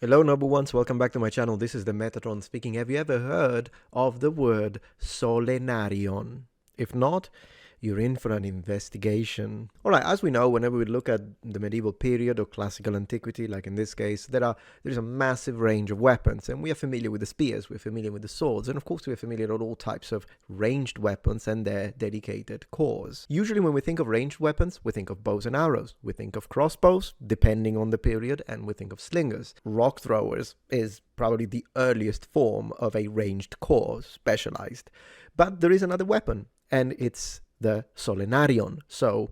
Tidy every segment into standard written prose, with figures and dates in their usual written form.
Hello noble ones, welcome back to my channel. This is the Metatron speaking. Have you ever heard of the word Solenarion? If not, you're in for an investigation. Alright, as we know, whenever we look at the medieval period or classical antiquity, like in this case, there is a massive range of weapons, and we are familiar with the spears, we're familiar with the swords, and of course we're familiar with all types of ranged weapons and their dedicated cores. Usually when we think of ranged weapons, we think of bows and arrows, we think of crossbows, depending on the period, and we think of slingers. Rock throwers is probably the earliest form of a ranged core, specialized. But there is another weapon, and it's the Solenarion. So,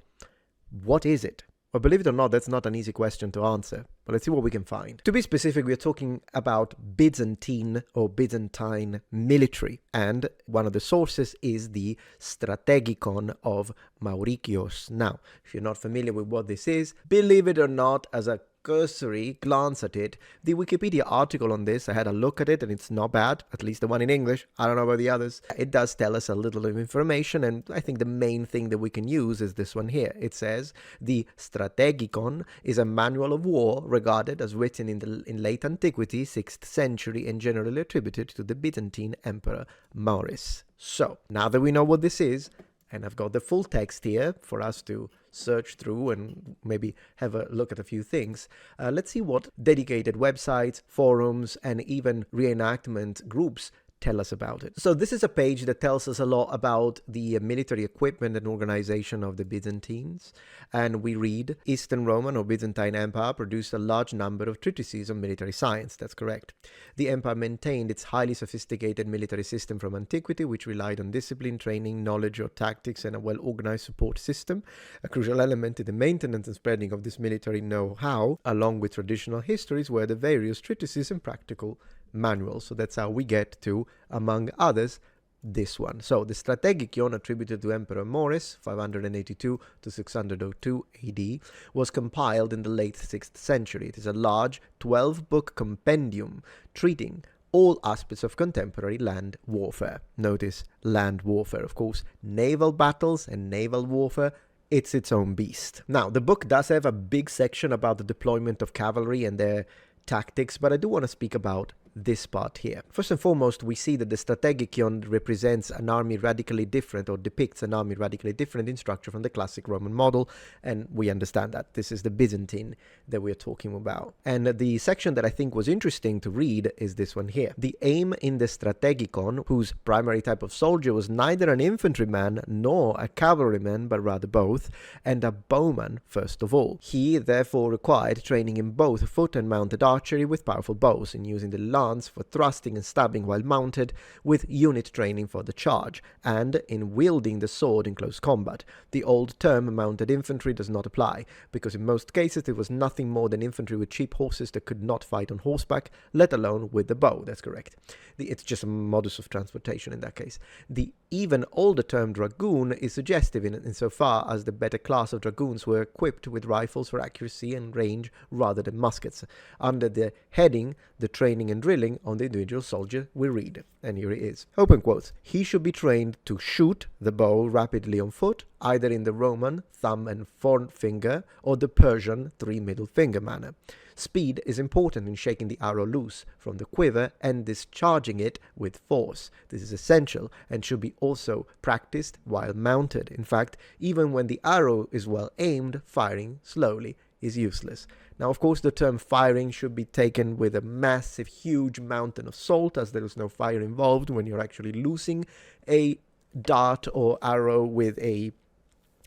what is it? Well, believe it or not, that's not an easy question to answer, but let's see what we can find. To be specific, we're talking about Byzantine or Byzantine military, and one of the sources is the Strategicon of Mauricios. Now, if you're not familiar with what this is, believe it or not, as a cursory glance at it, the Wikipedia article on this, I had a look at it and it's not bad, at least the one in English. I don't know about the others. It does tell us a little of information, and I think the main thing that we can use is this one here. It says the Strategicon is a manual of war regarded as written in late antiquity, 6th century, and generally attributed to the Byzantine Emperor Maurice. So, now that we know what this is, and I've got the full text here for us to search through and maybe have a look at a few things. Let's see what dedicated websites, forums, and even reenactment groups tell us about it. So this is a page that tells us a lot about the military equipment and organization of the Byzantines. And we read, Eastern Roman or Byzantine Empire produced a large number of treatises on military science. That's correct. The empire maintained its highly sophisticated military system from antiquity, which relied on discipline, training, knowledge of tactics, and a well-organized support system. A crucial element in the maintenance and spreading of this military know-how, along with traditional histories, were the various treatises and practical manuals. So that's how we get to, among others, this one. So the Strategicon, attributed to Emperor Maurice, 582 to 602 AD, was compiled in the late 6th century. It is a large 12-book compendium treating all aspects of contemporary land warfare. Notice land warfare, of course, naval battles and naval warfare. It's its own beast. Now, the book does have a big section about the deployment of cavalry and their tactics, but I do want to speak about this part here. First and foremost, we see that the Strategicon represents an army radically different, or depicts an army radically different in structure from the classic Roman model, and we understand that. This is the Byzantine that we're talking about. And the section that I think was interesting to read is this one here. The aim in the Strategicon, whose primary type of soldier was neither an infantryman nor a cavalryman, but rather both, and a bowman first of all. He therefore required training in both foot and mounted archery with powerful bows, in using the lance for thrusting and stabbing while mounted, with unit training for the charge, and in wielding the sword in close combat. The old term mounted infantry does not apply, because in most cases it was nothing more than infantry with cheap horses that could not fight on horseback, let alone with the bow. That's correct. It's just a modus of transportation in that case. The even older term dragoon is suggestive insofar as the better class of dragoons were equipped with rifles for accuracy and range rather than muskets. Under the heading, the training and drilling on the individual soldier, we read, and here it is, open quotes, he should be trained to shoot the bow rapidly on foot, either in the Roman thumb and forefinger or the Persian three middle finger manner. Speed is important in shaking the arrow loose from the quiver and discharging it with force. This is essential and should be also practiced while mounted. In fact, even when the arrow is well aimed, firing slowly is useless. Now, of course, the term firing should be taken with a massive, huge mountain of salt, as there is no fire involved when you're actually loosing a dart or arrow with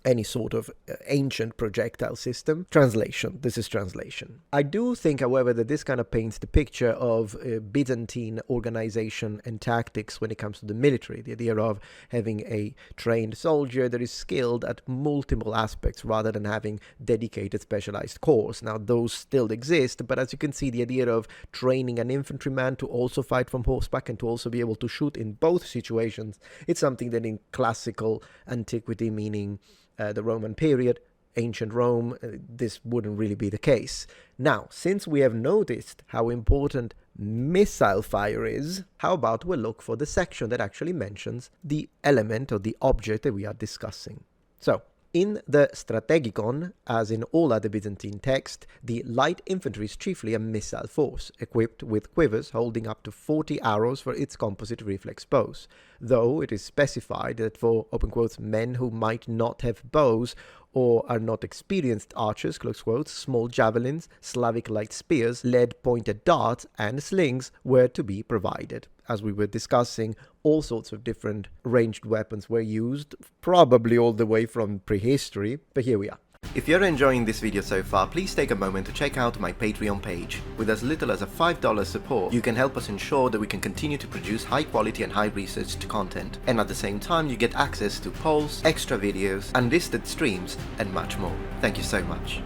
any sort of ancient projectile system. Translation. This is translation. I do think, however, that this kind of paints the picture of Byzantine organization and tactics when it comes to the military. The idea of having a trained soldier that is skilled at multiple aspects rather than having dedicated specialized corps. Now, those still exist, but as you can see, the idea of training an infantryman to also fight from horseback and to also be able to shoot in both situations, it's something that in classical antiquity, meaning the Roman period, ancient Rome, this wouldn't really be the case. Now, since we have noticed how important missile fire is, how about we look for the section that actually mentions the element or the object that we are discussing. So, In the Strategicon, as in all other Byzantine texts, the light infantry is chiefly a missile force, equipped with quivers holding up to 40 arrows for its composite reflex bows, though it is specified that for, open quotes, men who might not have bows or are not experienced archers, close quotes, small javelins, Slavic light spears, lead-pointed darts, and slings were to be provided. As we were discussing, all sorts of different ranged weapons were used, probably all the way from prehistory, but here we are. If you're enjoying this video so far, please take a moment to check out my Patreon page. With as little as a $5 support, you can help us ensure that we can continue to produce high quality and high researched content. And at the same time, you get access to polls, extra videos, unlisted streams, and much more. Thank you so much.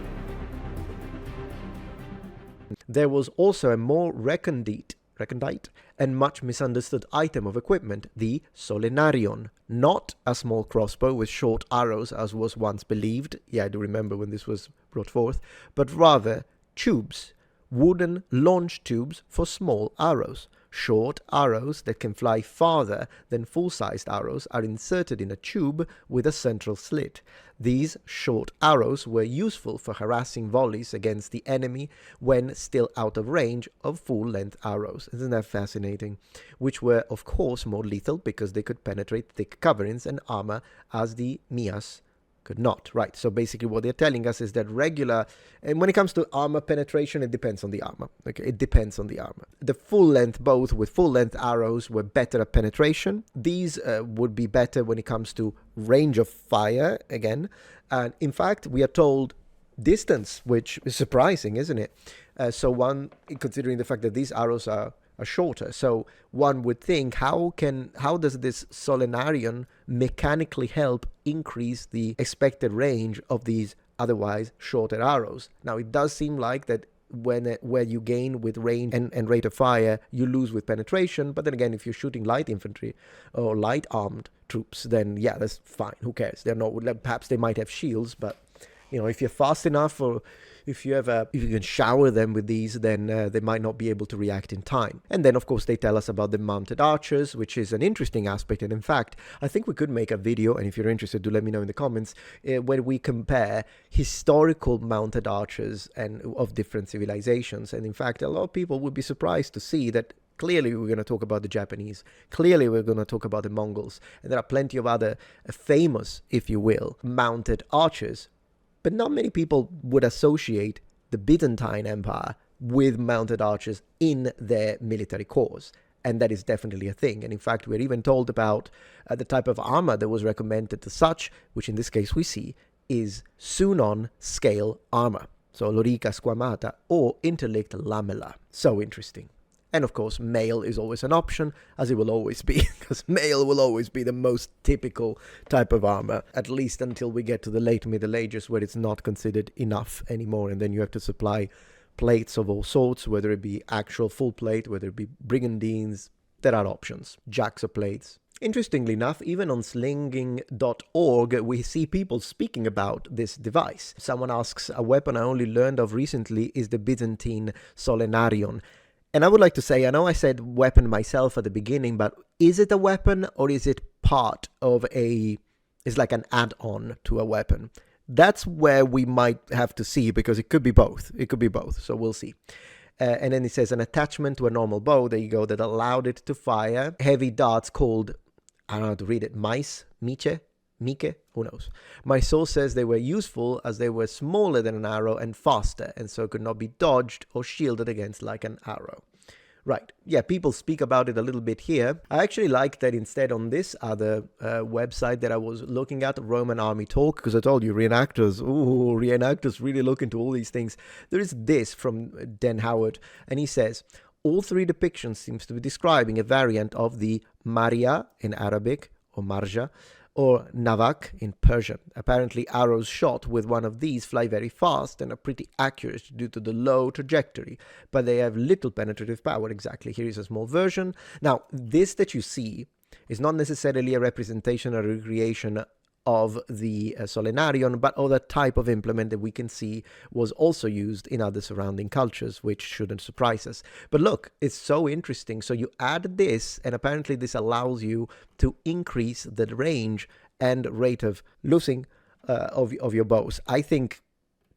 There was also a more recondite and much misunderstood item of equipment, the Solenarion. Not a small crossbow with short arrows as was once believed, yeah, I do remember when this was brought forth, but rather tubes, wooden launch tubes for small arrows. Short arrows that can fly farther than full-sized arrows are inserted in a tube with a central slit. These short arrows were useful for harassing volleys against the enemy when still out of range of full-length arrows. Isn't that fascinating? Which were, of course, more lethal because they could penetrate thick coverings and armor as the Mias could not. Right, so basically what they're telling us is that regular, and when it comes to armor penetration, it depends on the armor. Okay, it depends on the armor. The full-length bows with full-length arrows were better at penetration. These would be better when it comes to range of fire, again. And in fact, we are told distance, which is surprising, isn't it? So one, considering the fact that these arrows are shorter. So one would think, how does this Solenarion mechanically help increase the expected range of these otherwise shorter arrows? Now, it does seem like that where you gain with range and rate of fire, you lose with penetration. But then again, if you're shooting light infantry or light armed troops, then yeah, that's fine. Who cares? They're not, perhaps they might have shields, but you know, if you're fast enough, or if you can shower them with these, then they might not be able to react in time. And then, of course, they tell us about the mounted archers, which is an interesting aspect. And in fact, I think we could make a video, and if you're interested, do let me know in the comments, where we compare historical mounted archers and of different civilizations. And in fact, a lot of people would be surprised to see that clearly we're going to talk about the Japanese. Clearly we're going to talk about the Mongols. And there are plenty of other famous, if you will, mounted archers. But not many people would associate the Byzantine Empire with mounted archers in their military corps. And that is definitely a thing. And in fact, we're even told about the type of armor that was recommended to such, which in this case we see, is Sunon scale armor. So lorica squamata or interlinked lamella. So interesting. And of course, mail is always an option, as it will always be, because mail will always be the most typical type of armor, at least until we get to the late Middle Ages, where it's not considered enough anymore, and then you have to supply plates of all sorts, whether it be actual full plate, whether it be brigandines. There are options, jacks of plates. Interestingly enough, even on slinging.org, we see people speaking about this device. Someone asks, a weapon I only learned of recently is the Byzantine Solenarion. And I would like to say, I know I said weapon myself at the beginning, but is it a weapon or is it part of it's like an add-on to a weapon? That's where we might have to see, because it could be both. It could be both, so we'll see. And then it says an attachment to a normal bow, there you go, that allowed it to fire heavy darts called, I don't know how to read it, Mike, who knows? My source says they were useful as they were smaller than an arrow and faster, and so could not be dodged or shielded against like an arrow. Right, yeah, people speak about it a little bit here. I actually like that instead on this other website that I was looking at, Roman Army Talk, because I told you, reenactors really look into all these things. There is this from Dan Howard, and he says, all three depictions seems to be describing a variant of the Maria in Arabic, or Marja, or Navak in Persian. Apparently arrows shot with one of these fly very fast and are pretty accurate due to the low trajectory, but they have little penetrative power. Exactly, here is a small version. Now, this that you see is not necessarily a representation or recreation of the Solenarion, but other type of implement that we can see was also used in other surrounding cultures, which shouldn't surprise us. But look, it's so interesting. So you add this, and apparently this allows you to increase the range and rate of losing of your bows, I think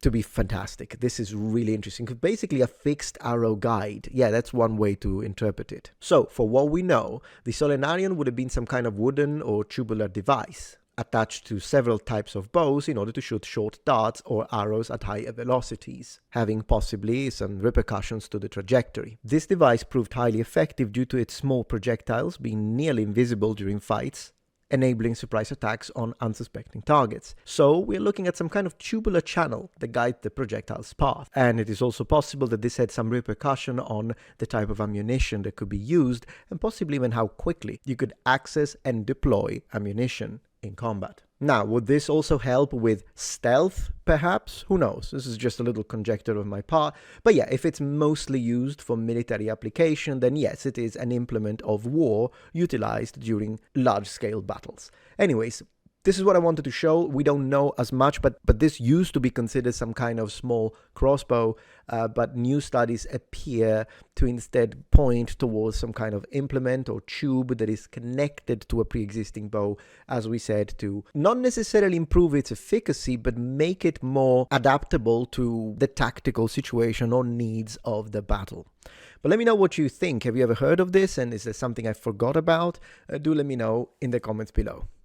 to be fantastic. This is really interesting. Basically a fixed arrow guide. Yeah, that's one way to interpret it. So for what we know, the Solenarion would have been some kind of wooden or tubular device attached to several types of bows in order to shoot short darts or arrows at higher velocities, having possibly some repercussions to the trajectory. This device proved highly effective due to its small projectiles being nearly invisible during fights, enabling surprise attacks on unsuspecting targets. So we're looking at some kind of tubular channel that guides the projectile's path. And it is also possible that this had some repercussion on the type of ammunition that could be used, and possibly even how quickly you could access and deploy ammunition in combat. Now, would this also help with stealth, perhaps? Who knows? This is just a little conjecture of my part. But yeah, if it's mostly used for military application, then yes, it is an implement of war utilized during large-scale battles. Anyways, this is what I wanted to show. We don't know as much, but this used to be considered some kind of small crossbow, but new studies appear to instead point towards some kind of implement or tube that is connected to a pre-existing bow, as we said, to not necessarily improve its efficacy, but make it more adaptable to the tactical situation or needs of the battle. But let me know what you think. Have you ever heard of this? And is there something I forgot about? Do let me know in the comments below.